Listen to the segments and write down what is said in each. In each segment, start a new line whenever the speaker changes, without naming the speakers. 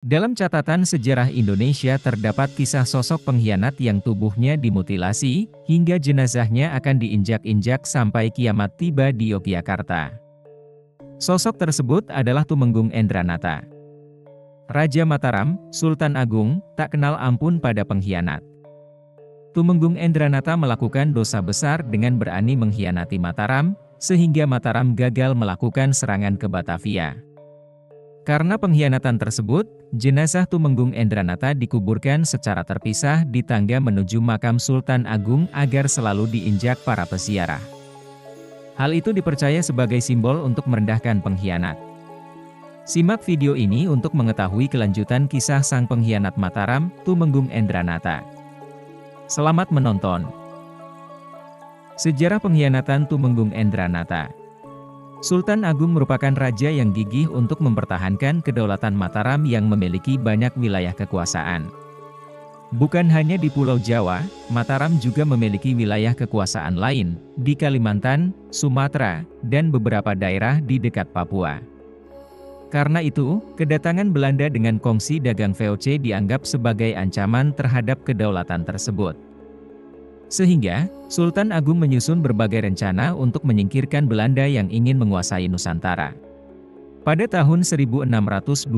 Dalam catatan sejarah Indonesia terdapat kisah sosok pengkhianat yang tubuhnya dimutilasi, hingga jenazahnya akan diinjak-injak sampai kiamat tiba di Yogyakarta. Sosok tersebut adalah Tumenggung Endranata. Raja Mataram, Sultan Agung, tak kenal ampun pada pengkhianat. Tumenggung Endranata melakukan dosa besar dengan berani mengkhianati Mataram, sehingga Mataram gagal melakukan serangan ke Batavia. Karena pengkhianatan tersebut, jenazah Tumenggung Endranata dikuburkan secara terpisah di tangga menuju makam Sultan Agung agar selalu diinjak para peziarah. Hal itu dipercaya sebagai simbol untuk merendahkan pengkhianat. Simak video ini untuk mengetahui kelanjutan kisah sang pengkhianat Mataram, Tumenggung Endranata. Selamat menonton. Sejarah pengkhianatan Tumenggung Endranata. Sultan Agung merupakan raja yang gigih untuk mempertahankan kedaulatan Mataram yang memiliki banyak wilayah kekuasaan. Bukan hanya di Pulau Jawa, Mataram juga memiliki wilayah kekuasaan lain, di Kalimantan, Sumatera, dan beberapa daerah di dekat Papua. Karena itu, kedatangan Belanda dengan kongsi dagang VOC dianggap sebagai ancaman terhadap kedaulatan tersebut. Sehingga, Sultan Agung menyusun berbagai rencana untuk menyingkirkan Belanda yang ingin menguasai Nusantara. Pada tahun 1628,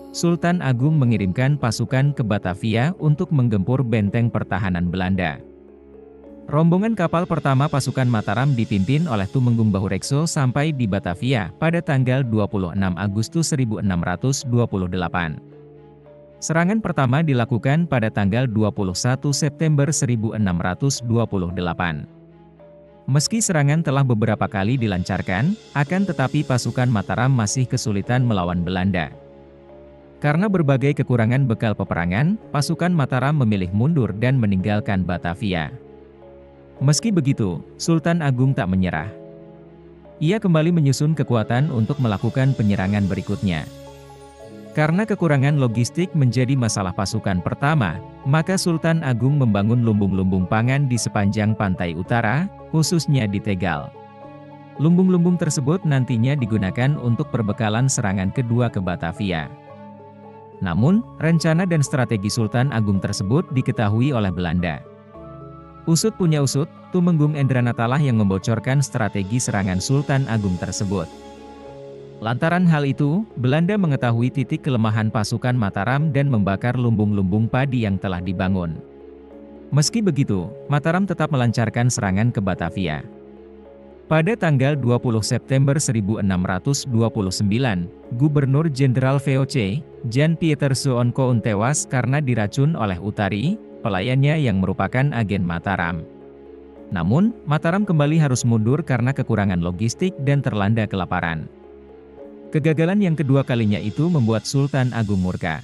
Sultan Agung mengirimkan pasukan ke Batavia untuk menggempur benteng pertahanan Belanda. Rombongan kapal pertama pasukan Mataram dipimpin oleh Tumenggung Bahurekso sampai di Batavia pada tanggal 26 Agustus 1628. Serangan pertama dilakukan pada tanggal 21 September 1628. Meski serangan telah beberapa kali dilancarkan, akan tetapi pasukan Mataram masih kesulitan melawan Belanda. Karena berbagai kekurangan bekal peperangan, pasukan Mataram memilih mundur dan meninggalkan Batavia. Meski begitu, Sultan Agung tak menyerah. Ia kembali menyusun kekuatan untuk melakukan penyerangan berikutnya. Karena kekurangan logistik menjadi masalah pasukan pertama, maka Sultan Agung membangun lumbung-lumbung pangan di sepanjang pantai utara, khususnya di Tegal. Lumbung-lumbung tersebut nantinya digunakan untuk perbekalan serangan kedua ke Batavia. Namun, rencana dan strategi Sultan Agung tersebut diketahui oleh Belanda. Usut punya usut, Tumenggung Endranata lah yang membocorkan strategi serangan Sultan Agung tersebut. Lantaran hal itu, Belanda mengetahui titik kelemahan pasukan Mataram dan membakar lumbung-lumbung padi yang telah dibangun. Meski begitu, Mataram tetap melancarkan serangan ke Batavia. Pada tanggal 20 September 1629, Gubernur Jenderal VOC, Jan Pieter Soonkoen tewas karena diracun oleh Utari, pelayannya yang merupakan agen Mataram. Namun, Mataram kembali harus mundur karena kekurangan logistik dan terlanda kelaparan. Kegagalan yang kedua kalinya itu membuat Sultan Agung murka.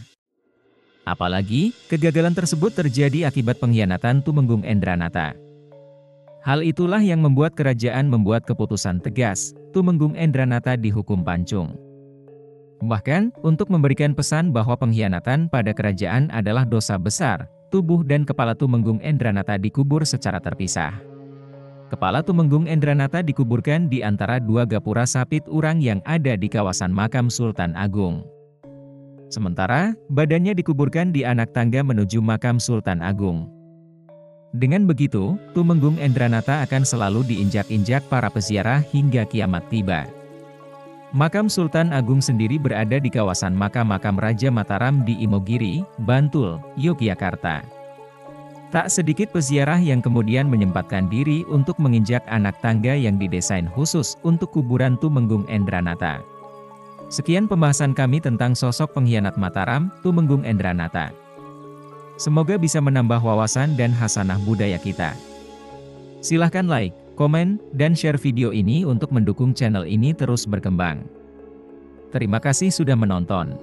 Apalagi, kegagalan tersebut terjadi akibat pengkhianatan Tumenggung Endranata. Hal itulah yang membuat kerajaan membuat keputusan tegas, Tumenggung Endranata dihukum pancung. Bahkan, untuk memberikan pesan bahwa pengkhianatan pada kerajaan adalah dosa besar, tubuh dan kepala Tumenggung Endranata dikubur secara terpisah. Kepala Tumenggung Endranata dikuburkan di antara dua gapura sapit urang yang ada di kawasan makam Sultan Agung. Sementara, badannya dikuburkan di anak tangga menuju makam Sultan Agung. Dengan begitu, Tumenggung Endranata akan selalu diinjak-injak para peziarah hingga kiamat tiba. Makam Sultan Agung sendiri berada di kawasan makam-makam Raja Mataram di Imogiri, Bantul, Yogyakarta. Tak sedikit peziarah yang kemudian menyempatkan diri untuk menginjak anak tangga yang didesain khusus untuk kuburan Tumenggung Endranata. Sekian pembahasan kami tentang sosok pengkhianat Mataram, Tumenggung Endranata. Semoga bisa menambah wawasan dan hasanah budaya kita. Silahkan like, komen, dan share video ini untuk mendukung channel ini terus berkembang. Terima kasih sudah menonton.